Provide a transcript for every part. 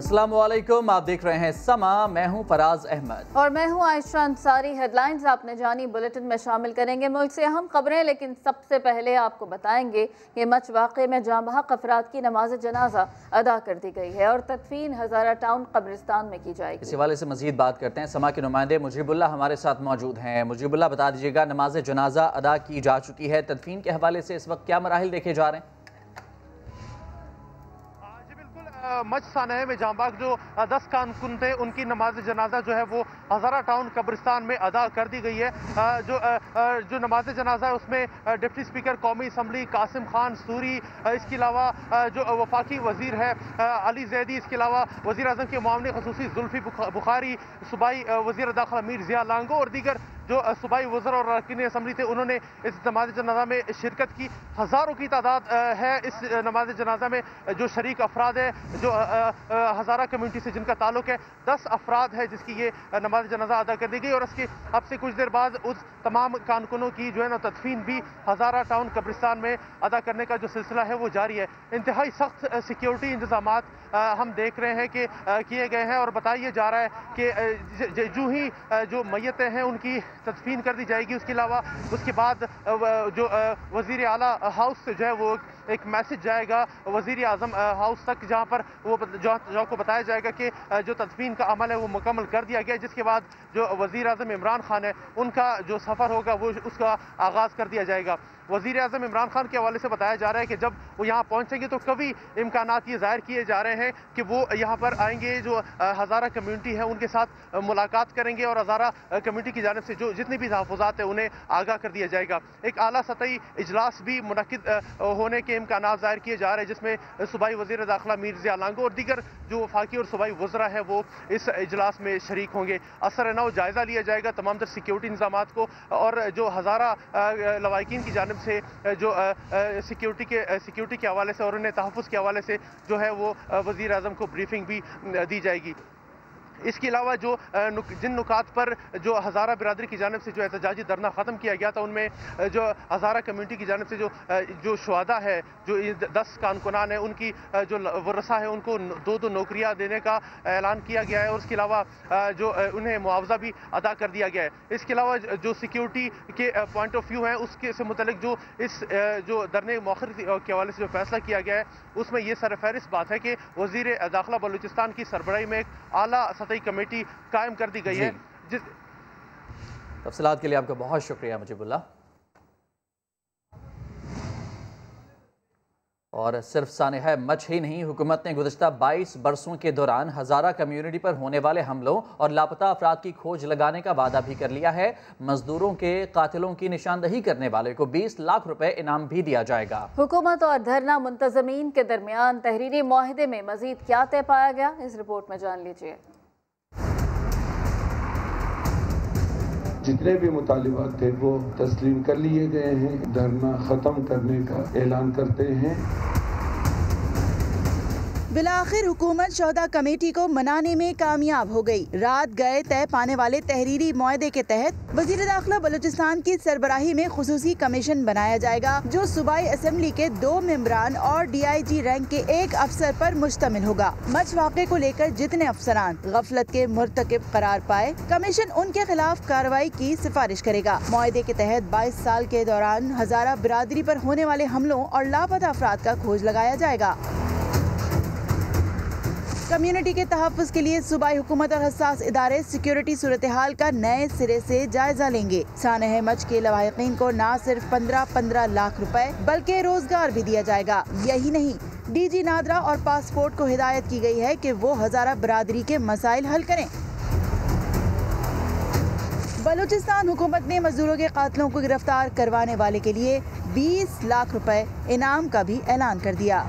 अस्सलामुअलैकुम, आप देख रहे हैं समा। मैं हूं फराज अहमद और मैं हूं आयशा अंसारी। हेडलाइंस आपने जानी, बुलेटिन में शामिल करेंगे मुल्क से अहम खबरें, लेकिन सबसे पहले आपको बताएंगे कि मच वाक़े में जाँ बहक अफराद की नमाज जनाजा अदा कर दी गई है और तदफीन हज़ारा टाउन कब्रिस्तान में की जाएगी। इस हवाले से मजीद बात करते हैं। समा के नुमाइंदे मुजीबुल्लाह हमारे साथ मौजूद हैं। मुजीबुल्लाह, बता दीजिएगा, नमाज जनाजा अदा की जा चुकी है, तदफीन के हवाले से इस वक्त क्या मराहिल देखे जा रहे हैं? मच सानह में जांबाग जो 10 कारकुन थे, उनकी नमाज जनाजा जो है वो हज़ारा टाउन कब्रिस्तान में अदा कर दी गई है। जो नमाज जनाजा है उसमें डिप्टी स्पीकर कौमी असम्बली कासिम खान सूरी, इसके अलावा जो वफाकी वजीर है अली जैदी, इसके अलावा वजीर आज़म के मामले खसूसी जुल्फी बुखारी, सूबाई वजीर दाखिला मीर ज़िया लांगो और दीगर जो सूबाई वज़र और अरकान असम्बली थे, उन्होंने इस नमाज जनाजा में शिरकत की। हज़ारों की तादाद है इस नमाज जनाजा में। जो शरीक अफराद है, जो हज़ारा कम्यूनिटी से जिनका ताल्लुक है, 10 अफराद है जिसकी ये नमाज जनाजा अदा कर दी गई। और इसके अब से कुछ देर बाद उस तमाम कारकुनों की जो है ना तदफीन भी हज़ारा टाउन कब्रिस्तान में अदा करने का जो सिलसिला है वो जारी है। इंतहाई सख्त सिक्योरिटी इंतजामात हम देख रहे हैं कि किए गए हैं और बताया जा रहा है कि जो ही जो मैयतें हैं उनकी तदफीन कर दी जाएगी। उसके अलावा उसके बाद जो वज़ीर आला हाउस से जो है वो एक मैसेज जाएगा वज़ीर आज़म हाउस तक, जहाँ पर वो जो को बताया जाएगा कि जो तदफीन का अमल है वो मुकम्मल कर दिया गया। जिसके बाद जो वज़ीर आज़म इमरान खान है उनका जो सफ़र होगा वो उसका आगाज़ कर दिया जाएगा। वज़ीर आज़म इमरान खान के हवाले से बताया जा रहा है कि जब वो यहाँ पहुँचेंगे तो कभी इम्कानात ये ज़ाहिर किए जा रहे हैं कि वो यहाँ पर आएंगे, जो हज़ारा कम्यूनिटी है उनके साथ मुलाकात करेंगे और हज़ारा कम्यूनिटी की जानिब से जो जितनी भी तहफ़्फ़ुज़ात है उन्हें आगाह कर दिया जाएगा। एक आला सतही इजलास भी मुनक़िद होने के इम्कानात ज़ाहिर किए जा रहे हैं, जिसमें सूबाई वज़ीर दाखिला मीर ज़िया लांगो और दीगर जो वफाकी और सूबाई वज़रा है वो इस इजलास में शरीक होंगे। असर नौ जायज़ा लिया जाएगा तमाम तर सिक्योरिटी इंतज़ामात को, और जो हज़ारा लवाकिन की जानिब से जो सिक्योरिटी के हवाले से और उन्हें तहफ़्फ़ुज़ के हवाले से जो है वो वज़ीर आज़म को ब्रीफिंग भी दी जाएगी। इसके अलावा जो जिन नुकात पर जो हज़ारा बिरादरी की जानिब से जो एहतजाजी धरना ख़त्म किया गया था, उनमें जो हज़ारा कम्यूनिटी की जानिब से जो शुहदा है, जो 10 कारकुनान है, उनकी जो वरसा है उनको 2-2 नौकरियाँ देने का ऐलान किया गया है और उसके अलावा जो उन्हें मुआवजा भी अदा कर दिया गया है। इसके अलावा जो सिक्योरिटी के पॉइंट ऑफ व्यू है उसके से मुतल्लिक जो इस जो धरने मौखर के हवाले से जो फैसला किया गया है उसमें यह सरफहरिस्त बात है कि वज़ीर दाखिला बलूचिस्तान की सरबराही में एक आला कमेटी कायम कर दी गई है। तफसीलात के लिए आपका बहुत शुक्रिया मुजीबुल्लाह। और सिर्फ सानहा मच ही नहीं, हुकूमत ने गुज़श्ता 22 बरसों के दौरान हज़ारा कम्यूनिटी पर होने वाले हमलों और लापता अफराद की खोज लगाने का वादा भी कर लिया है। मजदूरों के कातिलों की निशानदही करने वाले को 20 लाख रुपए इनाम भी दिया जाएगा। हुकूमत और धरना मुंतज़मीन के दरमियान तहरीरी मुआहिदे में मजीद क्या तय पाया गया, इस रिपोर्ट में जान लीजिए। जितने भी मुतालिबात थे वो तस्लीम कर लिए गए हैं। धरना ख़त्म करने का ऐलान करते हैं। बिलाखिर हुकूमत शोहदा कमेटी को मनाने में कामयाब हो गई। रात गए तय पाने वाले तहरीरी मुआहदे के तहत वज़ीर दाखिला बलूचिस्तान की सरबराही में खुसूसी कमीशन बनाया जाएगा, जो सूबाई असम्बली के 2 मेंबरान और DIG रैंक के 1 अफसर पर मुश्तमिल होगा। मच वाक़े को लेकर जितने अफसरान गफलत के मुर्तकिब करार पाए, कमीशन उनके खिलाफ कार्रवाई की सिफारिश करेगा। मुआहदे के तहत 22 साल के दौरान हज़ारा बिरादरी पर होने वाले हमलों और लापता अफराद का खोज लगाया जाएगा। कम्युनिटी के तहफ़्फ़ुज़ के लिए सूबाई हुकूमत और हसास इदारे सिक्योरिटी सूरत हाल का नए सिरे से जायजा लेंगे। सानह मच के लवाहिकीन को न सिर्फ 15 लाख रुपए बल्कि रोजगार भी दिया जाएगा। यही नहीं, DG नादरा और पासपोर्ट को हिदायत की गई है कि वो हज़ारा बिरादरी के मसाइल हल करें। बलूचिस्तान हुकूमत ने मजदूरों के कातिलों को गिरफ्तार करवाने वाले के लिए 20 लाख रुपए इनाम का भी ऐलान कर दिया।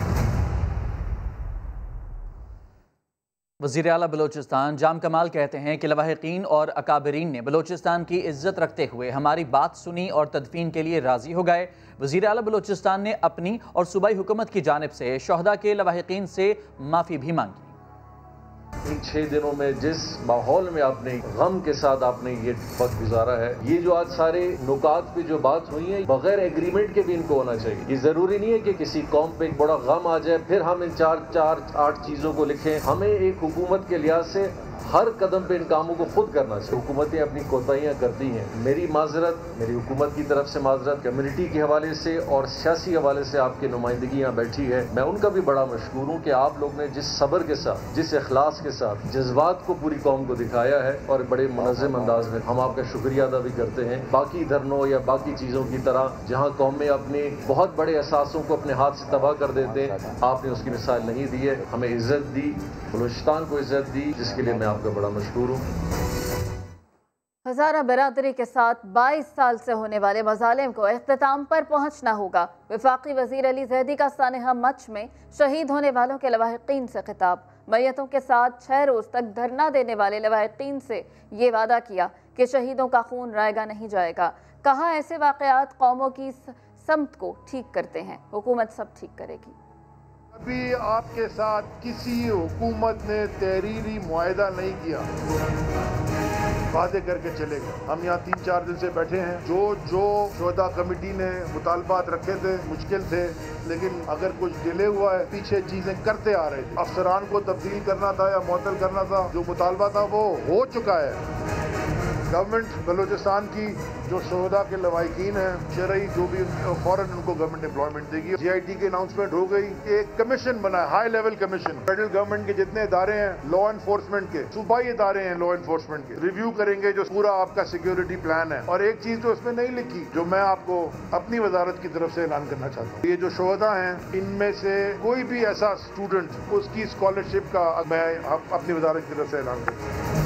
वज़ीर आला बलूचिस्तान जाम कमाल कहते हैं कि लवाहिकीन और अकाबरीन ने बलूचिस्तान की इज्जत रखते हुए हमारी बात सुनी और तदफीन के लिए राज़ी हो गए। वज़ीर आला बलूचिस्तान ने अपनी और सूबाई हुकूमत की जानिब से शोहदा के लवाहिकीन से माफ़ी भी मांगी। इन 6 दिनों में जिस माहौल में आपने गम के साथ आपने ये वक्त गुजारा है, ये जो आज सारे नुकात पे जो बात हुई है बगैर एग्रीमेंट के भी इनको होना चाहिए। ये जरूरी नहीं है कि किसी कौम पे एक बड़ा गम आ जाए फिर हम इन 4-8 चीजों को लिखें। हमें एक हुकूमत के लिहाज से हर कदम पे इन कामों को खुद करना चाहिए। हुकूमतें अपनी कोताहियां करती हैं। मेरी माजरत, मेरी हुकूमत की तरफ से माजरत, कम्युनिटी के हवाले से और सियासी हवाले से आपकी नुमाइंदगी यहाँ बैठी है, मैं उनका भी बड़ा मशकूर हूँ कि आप लोग ने जिस सब्र के साथ, जिस इखलास के साथ जज्बात को पूरी कौम को दिखाया है और बड़े मुनज़्ज़म अंदाज में हम आपका शुक्रिया अदा भी करते हैं। बाकी धरनों या बाकी चीज़ों की तरह जहाँ कौमें अपने बहुत बड़े एहसासों को अपने हाथ से तबाह कर देते हैं, आपने उसकी मिसाल नहीं दी है। हमें इज्जत दी, बलूचिस्तान को इज्जत दी, जिसके लिए मैं आपका बड़ा मशकूर हूँ। हज़ारा बरादरी के साथ 22 साल से होने वाले मज़ालिम को इख्तिताम पर पहुँचना होगा। वफाकी वज़ीर अली ज़ैदी का सानिहा मच में शहीद होने वालों के लवाहिकीन से खिताब। मैयतों के साथ 6 रोज़ तक धरना देने वाले लवाहिकीन से ये वादा किया कि शहीदों का खून रायगा नहीं जाएगा। कहा ऐसे वाक़यात कौमों की समत को ठीक करते हैं, हुकूमत सब ठीक करेगी। अभी आपके साथ किसी हुकूमत ने तहरीरी मुआहदा नहीं किया, वादे करके चले गए। हम यहाँ 3-4 दिन से बैठे हैं। जो शोहदा कमेटी ने मुतालबात रखे थे मुश्किल थे, लेकिन अगर कुछ डिले हुआ है पीछे चीजें करते आ रहे थे। अफसरान को तब्दील करना था या मुअत्तल करना था, जो मुतालबा था वो हो चुका है। गवर्नमेंट बलूचिस्तान की जो शोहदा के लवाहिकीन हैं शरई जो भी फौरन उनको गवर्नमेंट एम्प्लॉयमेंट देगी। GIT की अनाउंसमेंट हो गई, एक कमीशन बना है, high level commission. Federal government के जितने इदारे हैं लॉ एनफोर्समेंट के, सूबाई इदारे हैं लॉ एनफोर्समेंट के, रिव्यू करेंगे जो पूरा आपका सिक्योरिटी प्लान है। और एक चीज तो इसमें नहीं लिखी जो मैं आपको अपनी वजारत की तरफ से ऐलान करना चाहता हूँ, ये जो शोहदा हैं इनमें से कोई भी ऐसा स्टूडेंट उसकी स्कॉलरशिप का मैं अपनी वजारत की तरफ से ऐलान करता हूँ।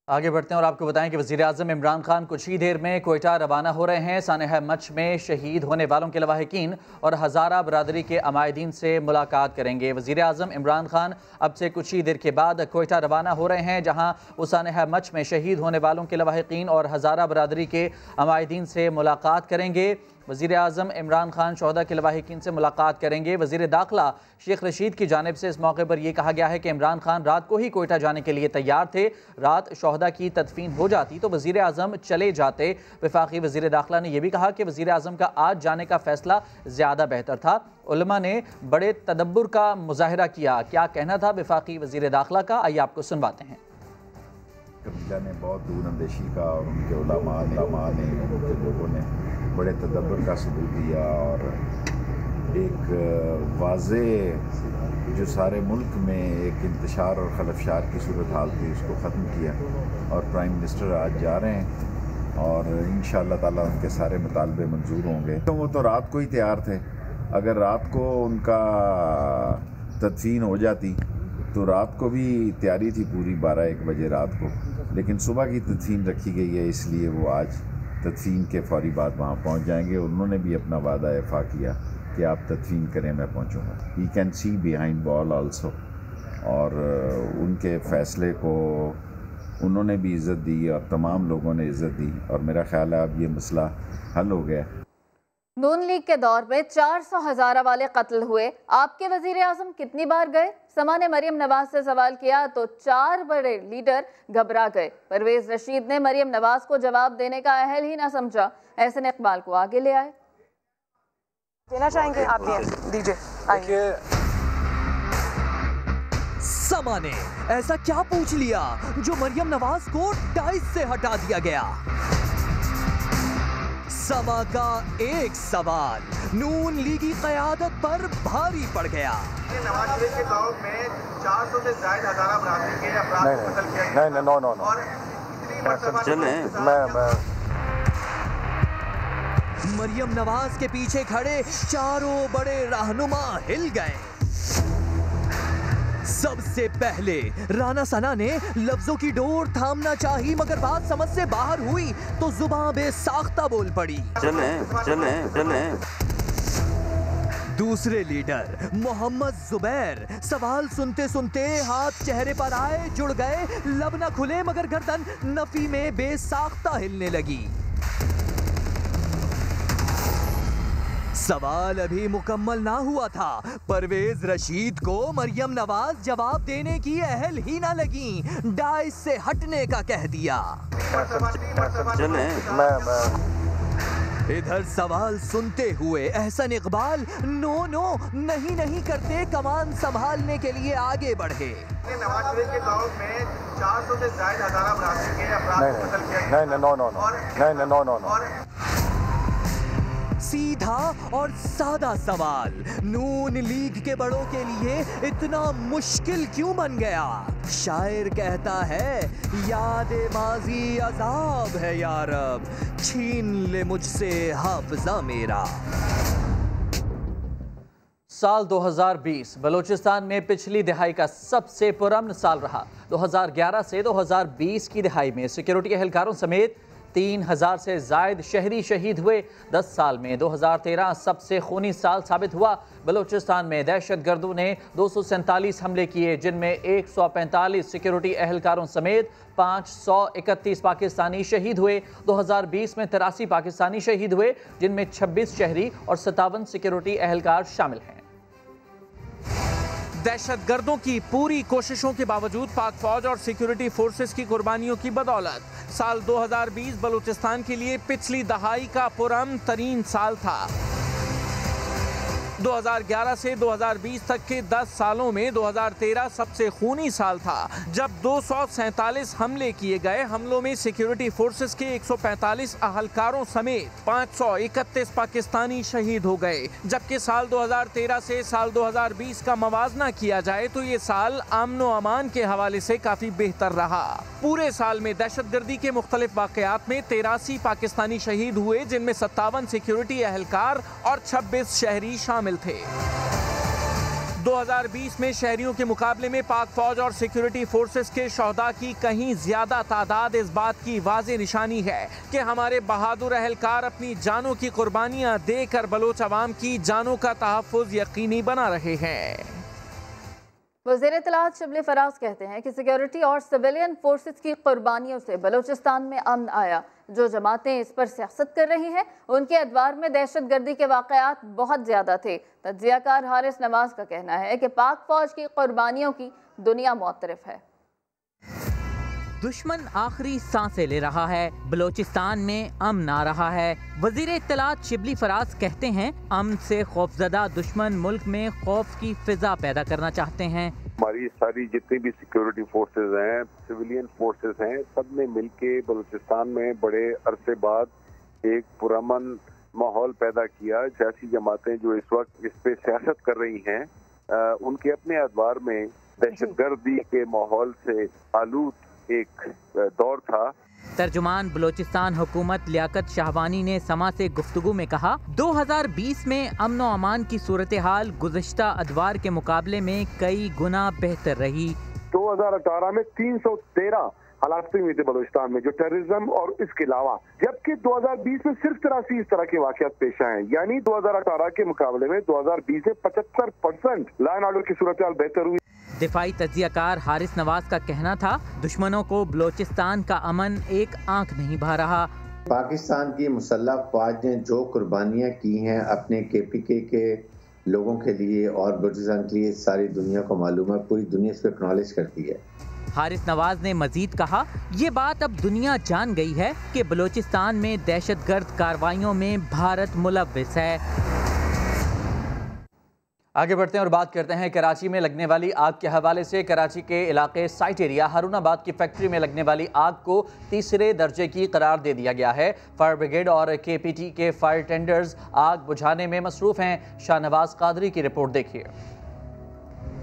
आगे बढ़ते हैं और आपको बताएं कि वज़ीर-ए-आज़म इमरान खान कुछ ही देर में कोयटा रवाना हो रहे हैं। सानिहा मच में शहीद होने वालों के लवाहिकीन और हज़ारा बरादरी के अमायदीन से मुलाकात करेंगे। वज़ीर-ए-आज़म इमरान खान अब से कुछ ही देर के बाद कोयटा रवाना हो रहे हैं, जहां वो सानिहा मच में शहीद होने वालों के लवाहिकीन और हज़ारा बरादरी के अमायदीन से मुलाकात करेंगे। वज़ीर-ए-आज़म इमरान खान शोहदा के लवाहिकीन से मुलाकात करेंगे। वज़ीर दाखिला शेख रशीद की जानिब से इस मौके पर यह कहा गया है कि इमरान खान रात को ही कोयटा जाने के लिए तैयार थे। रात शोहदा की तदफीन हो जाती तो वज़ीर-ए-आज़म चले जाते। वफाकी वज़ीर दाखिला ने यह भी कहा कि वज़ीर-ए-आज़म का आज जाने का फैसला ज़्यादा बेहतर था। उलमा ने बड़े तदब्बुर का मुजाहिरा किया। क्या कहना था वफाकी वज़ीर दाखिला का, आइए आपको सुनवाते हैं। कबीला ने बहुत दूरअंदेशी का और उनके उलमा ने उनके लोगों ने बड़े तदब्बर का सबूत दिया और एक वाज़े जो सारे मुल्क में एक इंतशार और खलफशार की सूरत हाल थी उसको ख़त्म किया। और प्राइम मिनिस्टर आज जा रहे हैं और इंशाअल्लाह ताला उनके सारे मुतालबे मंजूर होंगे। तो वो तो रात को ही तैयार थे। अगर रात को उनका तदफीन हो जाती तो रात को भी तैयारी थी पूरी 12-1 बजे रात को, लेकिन सुबह की तदफीन रखी गई है, इसलिए वो आज तदफीन के फौरी बाद वहाँ पहुँच जाएंगे। उन्होंने भी अपना वादा वफा किया कि आप तदफीन करें, मैं पहुँचूँगा। He can see behind wall also, और उनके फ़ैसले को उन्होंने भी इज़्ज़त दी और तमाम लोगों ने इज़्ज़त दी और मेरा ख्याल है अब ये मसला हल हो गया। नून लीग के दौर में 400 हज़ारा वाले कत्ल हुए, आपके वज़ीर-ए-आज़म कितनी बार गए? समा ने मरियम नवाज से सवाल किया तो 4 बड़े लीडर घबरा गए। परवेज रशीद ने मरियम नवाज को जवाब देने का अहल ही ना समझा। ऐसे इकबाल को आगे ले आए। देना चाहेंगे आप? दीजिए। समा ने ऐसा क्या पूछ लिया जो मरियम नवाज को डाइस से हटा दिया गया? समा का एक सवाल नून लीगी क़यादत पर भारी पड़ गया। नवाज शरीफ के दौर में 400 से ज़ायद हज़ारा बरादरी के अफराद को कत्ल किया गया। नहीं, और इतनी मरतबा मरियम नवाज के पीछे खड़े चारों बड़े रहनुमा हिल गए। सबसे पहले राना सना ने लफ्जों की डोर थामना चाही, मगर बात समझ से बाहर हुई तो जुबान बेसाख्ता बोल पड़ी। चले। दूसरे लीडर मोहम्मद जुबैर सवाल सुनते सुनते हाथ चेहरे पर आए, जुड़ गए, लब न खुले मगर गर्दन नफी में बेसाख्ता हिलने लगी। सवाल अभी मुकम्मल ना हुआ था, परवेज रशीद को मरियम नवाज जवाब देने की अहल ही ना लगी, डाइस से हटने का कह दिया। इधर सवाल सुनते हुए एहसन इकबाल नो नहीं करते कमान संभालने के लिए आगे बढ़े। नवाज शरीफ के गांव में 400 से ज्यादा हजारा बरादरी के अफराद को कत्ल किया गया। सीधा और सादा सवाल, नून लीग के बड़ों के लिए इतना मुश्किल क्यों बन गया? शायर कहता है, याद माजी अजाब है या रब, छीन ले मुझसे हाफिजा मेरा। साल 2020 बलूचिस्तान में पिछली दिहाई का सबसे पुरअमन साल रहा। 2011 से 2020 की दिहाई में सिक्योरिटी एहलकारों समेत 3000 से जायद शहरी शहीद हुए। 10 साल में 2013 सबसे खूनी साल साबित हुआ। बलूचिस्तान में दहशतगर्दों ने 247 हमले किए, जिनमें 145 सिक्योरिटी एहलकारों समेत 531 पाकिस्तानी शहीद हुए। 2020 में 83 पाकिस्तानी शहीद हुए, जिनमें 26 शहरी और 57 सिक्योरिटी एहलकार शामिल हैं। दहशतगर्दों की पूरी कोशिशों के बावजूद पाक फौज और सिक्योरिटी फोर्सेस की कुर्बानियों की बदौलत साल 2020 बलूचिस्तान के लिए पिछली दहाई का पुरअमन तरीन साल था। 2011 से 2020 तक के 10 सालों में 2013 सबसे खूनी साल था, जब 247 हमले किए गए। हमलों में सिक्योरिटी फोर्सेस के 145 अहलकारों समेत 531 पाकिस्तानी शहीद हो गए। जबकि साल 2013 से साल 2020 का मवाजना किया जाए तो ये साल अमन व अमान के हवाले से काफी बेहतर रहा। पूरे साल में दहशतगर्दी के मुख्तलिफ वाकयात में 83 पाकिस्तानी शहीद हुए, जिनमें 57 सिक्योरिटी एहलकार और 26 शहरी शामिल थे। 2020 में शहरियों के मुकाबले में पाक फौज और सिक्योरिटी फोर्सेस के शोहदा की कहीं ज्यादा तादाद इस बात की वाज़ेह निशानी है कि हमारे बहादुर एहलकार अपनी जानों की कुर्बानियां देकर बलोच अवाम की जानों का तहफ़्फ़ुज़ यकीनी बना रहे हैं। वज़ीर इत्तलात शिबली फराज कहते हैं कि सिक्योरिटी और सिविलियन फोर्सेस की कुर्बानियों से बलूचिस्तान में अमन आया। जो जमातें इस पर सियासत कर रही हैं, उनके अदवार में दहशतगर्दी के वाक़यात बहुत ज़्यादा थे। तज्ज़ियाकार हारिस नवाज का कहना है कि पाक फौज की कुर्बानियों की दुनिया मुअत्तरिफ है। दुश्मन आखिरी सांसें ले रहा है, बलूचिस्तान में अमन आ रहा है। वज़ीर इत्तलात शिबली फराज कहते हैं, अमन से खौफजदा दुश्मन मुल्क में खौफ की फिजा पैदा करना चाहते हैं। हमारी सारी जितनी भी सिक्योरिटी फोर्सेस हैं, सिविलियन फोर्सेस हैं, सब ने मिलके बलूचिस्तान में बड़े अरसे बाद एक पुरअमन माहौल पैदा किया। सियासी जमातें जो इस वक्त इस पे सियासत कर रही हैं, उनके अपने अदवार में दहशतगर्दी के माहौल से आलूद एक दौर था। तर्जुमान बलूचिस्तान हुकूमत लियाकत शाहवानी ने समा से गुफ्तगू में कहा, 2020 में अमन व अमान की सूरत हाल गुज़श्ता अदवार के मुकाबले में कई गुना बेहतर रही। 2018 में 313 हालात हुए थे बलूचिस्तान में, जो टेररिज्म और इसके अलावा, जबकि 2020 में सिर्फ 83 इस तरह के वाक़यात पेश आए। यानी 2018 के मुकाबले में 2020 में 75% लॉ एंड ऑर्डर की सूरत हाल बेहतर हुई। दिफाई तज्ज़ियाकार हारिस नवाज का कहना था, दुश्मनों को बलूचिस्तान का अमन एक आंख नहीं भा रहा। पाकिस्तान की मुसल्लह फ़ौज ने जो कुर्बानियाँ की हैं अपने KPK के लोगों के लिए और बलूचिस्तान के लिए, सारी दुनिया को मालूम है, पूरी दुनिया इस पर एक्नॉलेज करती है। हारिस नवाज ने मजीद कहा, ये बात अब दुनिया जान गई है कि बलूचिस्तान में दहशतगर्द कार्रवाइयों में भारत मुलव्विस है। आगे बढ़ते हैं और बात करते हैं कराची में लगने वाली आग के हवाले से। कराची के इलाके साइट एरिया हारूनाबाद की फैक्ट्री में लगने वाली आग को तीसरे दर्जे की करार दे दिया गया है। फायर ब्रिगेड और KPT के फायर टेंडर्स आग बुझाने में मसरूफ हैं। शाहनवाज कादरी की रिपोर्ट देखिए।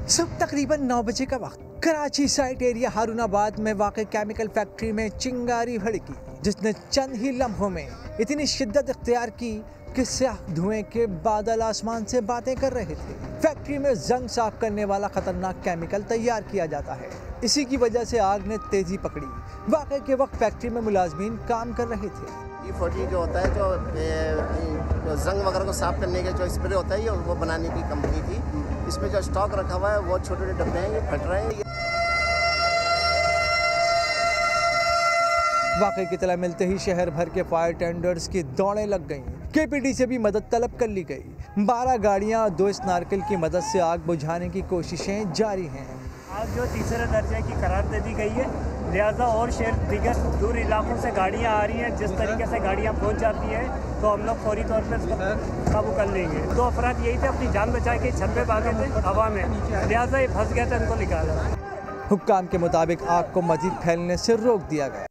सुबह तकरीबन 9 बजे का वक्त कराची साइट एरिया हारूनाबाद में वाक़ केमिकल फैक्ट्री में चिंगारी भड़की, जिसने चंद ही लम्हों में इतनी शिद्दत इख्तियार की कि स्याह धुएं के बादल आसमान से बातें कर रहे थे। फैक्ट्री में जंग साफ करने वाला खतरनाक केमिकल तैयार किया जाता है। इसी की वजह से आग ने तेजी पकड़ी। वाक़े के वक्त फैक्ट्री में मुलाजमीन काम कर रहे थे। E40 जो होता है, जो जंग वगैरह को साफ करने के जो स्प्रे होता है, ये वो बनाने की कंपनी थी। इसमें जो स्टॉक रखा हुआ है वो छोटे छोटे डब्बे हैं, ये फट रहे हैं। वाकई की तला मिलते ही शहर भर के फायर टेंडर्स की दौड़ें लग गईं। केपीटी से भी मदद तलब कर ली गई। 12 गाड़ियां और 2 स्नार्कल की मदद से आग बुझाने की कोशिशें जारी हैं। आग जो तीसरे दर्जे की करार दे दी गई है, लिहाजा और शहर दीगर दूर इलाकों से गाड़ियां आ रही हैं। जिस तरीके से गाड़ियां पहुंच जाती हैं तो हम लोग फौरी तौर पर इसको काबू कर लेंगे। 2 अफराद यही थे, अपनी जान बचा के छत पे भागे थे हवा में, लिहाजा ये फंस गया था, इनको निकाला। हुक्काम के मुताबिक आग को मजीद फैलने से रोक दिया गया।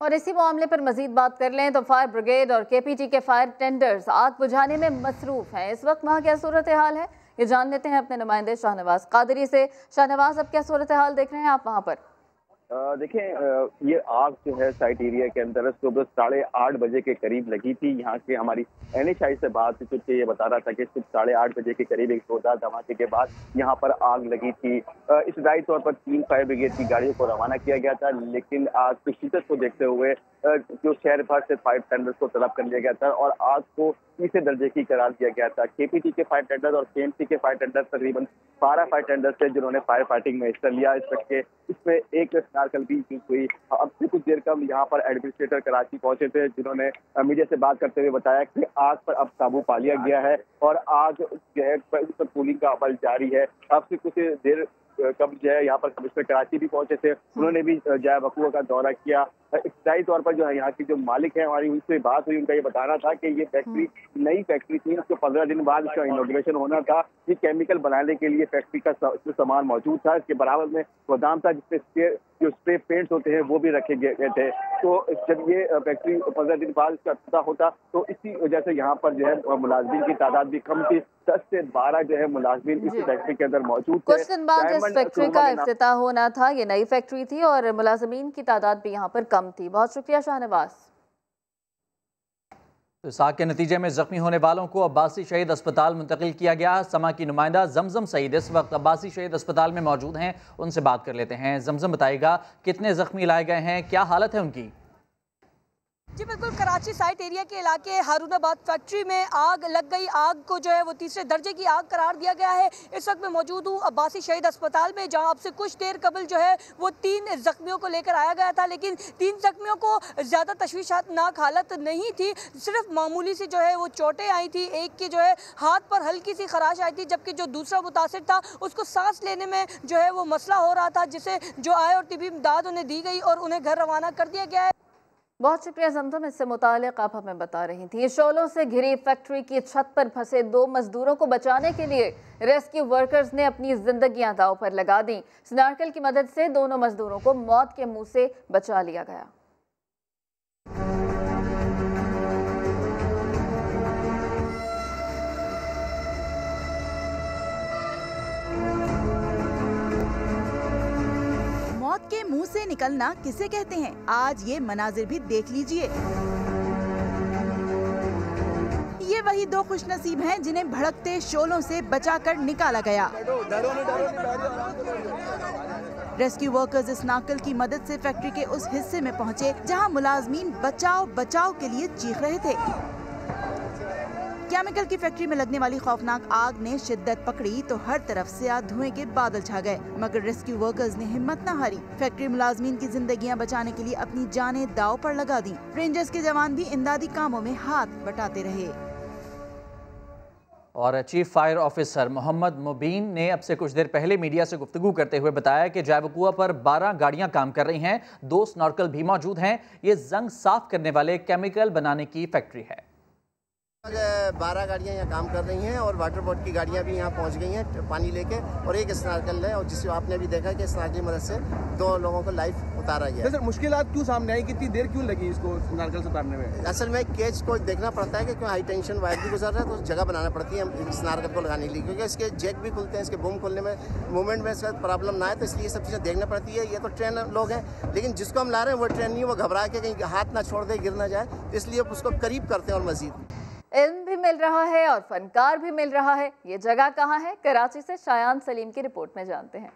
और इसी मामले पर मजीद बात कर लें तो फायर ब्रिगेड और केपीटी के फायर टेंडर्स आग बुझाने में मसरूफ हैं। इस वक्त वहाँ क्या सूरत हाल है, ये जान लेते हैं अपने नुमाइंदे शाहनवाज कादरी से। शाहनवाज, अब क्या सूरत हाल देख रहे हैं आप वहाँ पर? देखें, ये आग जो है साइट एरिया के अंदर सुबह 8:30 बजे के करीब लगी थी। यहाँ के हमारी NHI से बात हुई तो ये बता रहा था कि सुबह 8:30 बजे के करीब एक जोरदार धमाके के बाद यहाँ पर आग लगी थी। इब्तदाई तौर पर 3 फायर ब्रिगेड की गाड़ियों को रवाना किया गया था, लेकिन आग की शिद्दत को देखते हुए जो शहर भर से फायर टेंडर्स को तलब कर लिया गया था और आग को तीसरे दर्जे की करार दिया गया था। केपीटी के फायर टेंडर और KMC के फायर टेंडर तकरीबन 12 फायर टेंडर्स थे जिन्होंने फायर फाइटिंग में हिस्सा लिया। इसमें एक स्नार्कल भी यूज हुई। अब से कुछ देर कम यहाँ पर एडमिनिस्ट्रेटर कराची पहुंचे थे, जिन्होंने मीडिया से बात करते हुए बताया कि आग पर अब काबू पा लिया गया है और आग जो है उस पर कूलिंग का अमल जारी है। अब से कुछ देर कब जो है यहाँ पर कमिश्नर कराची भी पहुंचे थे, उन्होंने भी जाया वकूआ का दौरा किया। इब्तदाई तौर पर जो है यहाँ की जो मालिक है, हमारी उनसे बात हुई, उनका ये बताना था कि ये फैक्ट्री नई फैक्ट्री थी, उसको 15 दिन बाद इसका इनॉग्रेशन होना था। ये केमिकल बनाने के लिए फैक्ट्री का सामान मौजूद था, इसके बराबर में गोदाम था जिसपे जो स्प्रे पेंट्स होते हैं वो भी रखे गए थे। तो जब ये फैक्ट्री 15 दिन बाद इसका अफ्ताह होता तो इसी वजह से यहाँ पर जो है मुलाजमीन की तादाद भी कम थी। 10 से 12 जो है मुलाजमीन इस फैक्ट्री के अंदर मौजूद थे। कुछ दिन बाद इस फैक्ट्री का इफ्तिताह होना था, ये नई फैक्ट्री थी और मुलाजमीन की तादाद भी यहाँ पर कम थी। बहुत शुक्रिया शाहनवाज। तो इस आग के नतीजे में जख्मी होने वालों को अब्बासी शहीद अस्पताल मुंतकिल किया गया। समा की नुमाइंदा जमजम सईद इस वक्त अब्बासी शहीद अस्पताल में मौजूद हैं, उनसे बात कर लेते हैं। जमजम, बताएगा कितने जख्मी लाए गए हैं, क्या हालत है उनकी? जी बिल्कुल, कराची साइट एरिया के इलाके हारूनाबाद फैक्ट्री में आग लग गई। आग को जो है वो तीसरे दर्जे की आग करार दिया गया है। इस वक्त मैं मौजूद हूँ अब्बासी शहीद अस्पताल में, जहां अब से कुछ देर कबल जो है वो 3 जख्मियों को लेकर आया गया था, लेकिन 3 जख्मियों को ज़्यादा तशवीशातनाक हालत नहीं थी, सिर्फ मामूली सी जो है वो चोटें आई थी। एक की जो है हाथ पर हल्की सी खराश आई थी, जबकि जो दूसरा मुतासिर था उसको सांस लेने में जो है वो मसला हो रहा था, जिसे जो आए और तिबी इमदाद उन्हें दी गई और उन्हें घर रवाना कर दिया गया है। बहुत शुक्रिया जमजम, इससे मुताल्लिक़ आप हमें बता रही थी। शोलों से घिरी फैक्ट्री की छत पर फंसे 2 मजदूरों को बचाने के लिए रेस्क्यू वर्कर्स ने अपनी जिंदगियां दांव पर लगा दी। स्नार्कल की मदद से दोनों मजदूरों को मौत के मुंह से बचा लिया गया। मौत के मुंह से निकलना किसे कहते हैं, आज ये मनाजिर भी देख लीजिए। ये वही 2 खुशनसीब हैं जिन्हें भड़कते शोलों से बचाकर निकाला गया। रेस्क्यू वर्कर्स इस नाकल की मदद से फैक्ट्री के उस हिस्से में पहुंचे जहां मुलाजमीन बचाओ बचाओ के लिए चीख रहे थे। केमिकल की फैक्ट्री में लगने वाली खौफनाक आग ने शिद्दत पकड़ी तो हर तरफ से धुएं के बादल छा गए, मगर रेस्क्यू वर्कर्स ने हिम्मत न हारी। फैक्ट्री मुलाजमीन की जिंदगियां बचाने के लिए अपनी जानें दांव पर लगा दी। रेंजर्स के जवान भी इमदादी कामों में हाथ बटाते रहे। और चीफ फायर ऑफिसर मोहम्मद मुबीन ने अब से कुछ देर पहले मीडिया से गुफ्तगू करते हुए बताया कि जायवकुआ पर 12 गाड़ियां काम कर रही हैं, 2 स्नॉर्कल भी मौजूद हैं। ये जंग साफ करने वाले केमिकल बनाने की फैक्ट्री है। 12 गाड़ियाँ यहाँ काम कर रही हैं और वाटर बोर्ड की गाड़ियाँ भी यहाँ पहुँच गई हैं पानी लेके, और एक स्नार्कल है और जिसे आपने भी देखा कि स्नार्कल की मदद से 2 लोगों को लाइफ उतारा गया। सर, मुश्किलात क्यों सामने आई, कितनी देर क्यों लगी इसको स्नार्कल से उतारने में? असल में केज को देखना पड़ता है कि क्यों हाई टेंशन वायर भी गुजर रहा है, तो जगह बनाना पड़ती है स्नार्कल को लगाने के लिए, क्योंकि इसके जैक भी खुलते हैं, इसके बूम खुलने में मूवमेंट में इसका प्रॉब्लम ना है, तो इसलिए सब चीज़ें देखना पड़ती है। ये तो ट्रेन लोग हैं, लेकिन जिसको हम ला रहे हैं वो ट्रेन नहीं, वो घबरा के कहीं हाथ ना छोड़ दे, गिर ना जाए, इसलिए उसको करीब करते हैं। और मजीद इल्म भी मिल रहा है और फनकार भी मिल रहा है। ये जगह कहाँ है, कराची से शायान सलीम की रिपोर्ट में जानते हैं।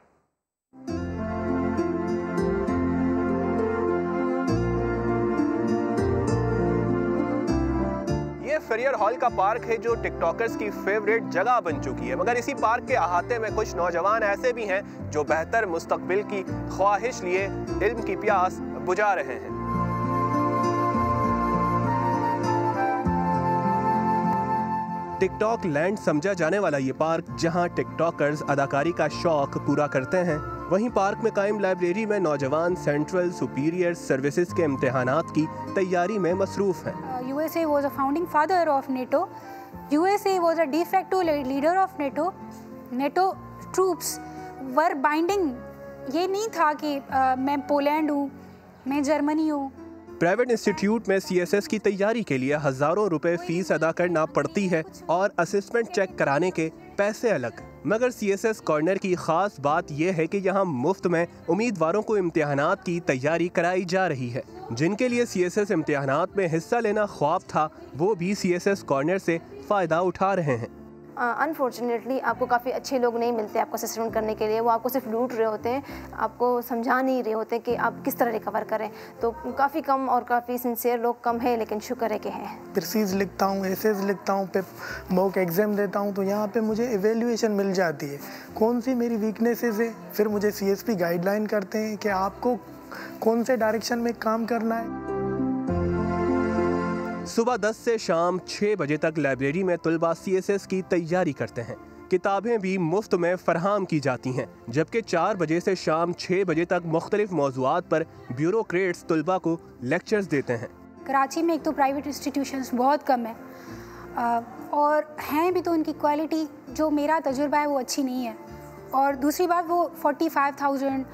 ये फेरियर हॉल का पार्क है जो टिकटॉकर्स की फेवरेट जगह बन चुकी है, मगर इसी पार्क के अहाते में कुछ नौजवान ऐसे भी हैं जो बेहतर मुस्तकबिल की ख्वाहिश लिए इल्म की प्यास बुझा रहे हैं। टिकटॉक लैंड समझा जाने वाला ये पार्क, जहां टिकटॉकर्स अदाकारी का शौक पूरा करते हैं, वहीं पार्क में कायम लाइब्रेरी में नौजवान सेंट्रल सुपीरियर सर्विसेज के इम्तिहानात की तैयारी में मसरूफ हैं। USA was a founding father of NATO. USA was a de facto leader of NATO. NATO troops were binding. ये नहीं था कि मैं पोलैंड हूँ, मैं जर्मनी हूँ। प्राइवेट इंस्टीट्यूट में CSS की तैयारी के लिए हजारों रुपए फीस अदा करना पड़ती है और असेसमेंट चेक कराने के पैसे अलग। मगर CSS कॉर्नर की खास बात यह है कि यहाँ मुफ्त में उम्मीदवारों को इम्तिहानात की तैयारी कराई जा रही है। जिनके लिए CSS इम्तिहानात में हिस्सा लेना ख्वाब था, वो भी CSS कॉर्नर से फ़ायदा उठा रहे हैं। अनफॉर्चुनेटली आपको काफ़ी अच्छे लोग नहीं मिलते आपको असेसमेंट करने के लिए। वो आपको सिर्फ लूट रहे होते हैं, आपको समझा नहीं रहे होते कि आप किस तरह रिकवर करें। तो काफ़ी कम और काफ़ी सिंसियर लोग कम है, लेकिन शुक्र है कि हैं। प्रीसीज लिखता हूँ, एसेज लिखता हूँ, पे मॉक एग्ज़ाम देता हूँ, तो यहाँ पे मुझे एवेल्यूएशन मिल जाती है कौन सी मेरी वीकनेसेस है। फिर मुझे CSP गाइडलाइन करते हैं कि आपको कौन से डायरेक्शन में काम करना है। सुबह 10 से शाम 6 बजे तक लाइब्रेरी में तुलबा CSS की तैयारी करते हैं। किताबें भी मुफ्त में फराहम की जाती हैं, जबकि 4 बजे से शाम 6 बजे तक मुख्तलिफ मौज़ूआत पर ब्यूरोक्रेट्स तुलबा को लेक्चर्स देते हैं। कराची में एक तो प्राइवेट इंस्टीट्यूशंस बहुत कम है और हैं भी, तो उनकी क्वालिटी जो मेरा तजुर्बा है वो अच्छी नहीं है। और दूसरी बात, वो 45,000,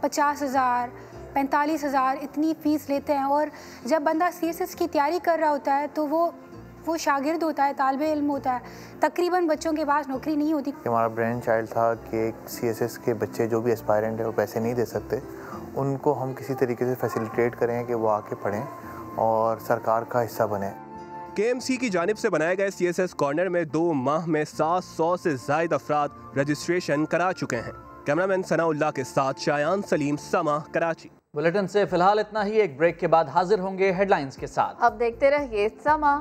50,000, 45,000 इतनी फ़ीस लेते हैं। और जब बंदा CSS की तैयारी कर रहा होता है तो वो शागिर्द होता है, तालिब इल्म होता है, तकरीबन बच्चों के पास नौकरी नहीं होती। हमारा ब्रेन चाइल्ड था कि CSS के बच्चे जो भी एस्पायरेंट है वो पैसे नहीं दे सकते, उनको हम किसी तरीके से फैसिलिटेट करें कि वो आके पढ़ें और सरकार का हिस्सा बने। KMC की जानिब से बनाए गए CSS कॉर्नर में 2 माह में 700 से ज़ायद अफराद रजिस्ट्रेशन करा चुके हैं। कैमरामैन सनाउल्लाह के साथ शायान सलीम, समा, कराची। बुलेटिन से फिलहाल इतना ही। एक ब्रेक के बाद हाजिर होंगे हेडलाइंस के साथ। अब देखते रहिए समा।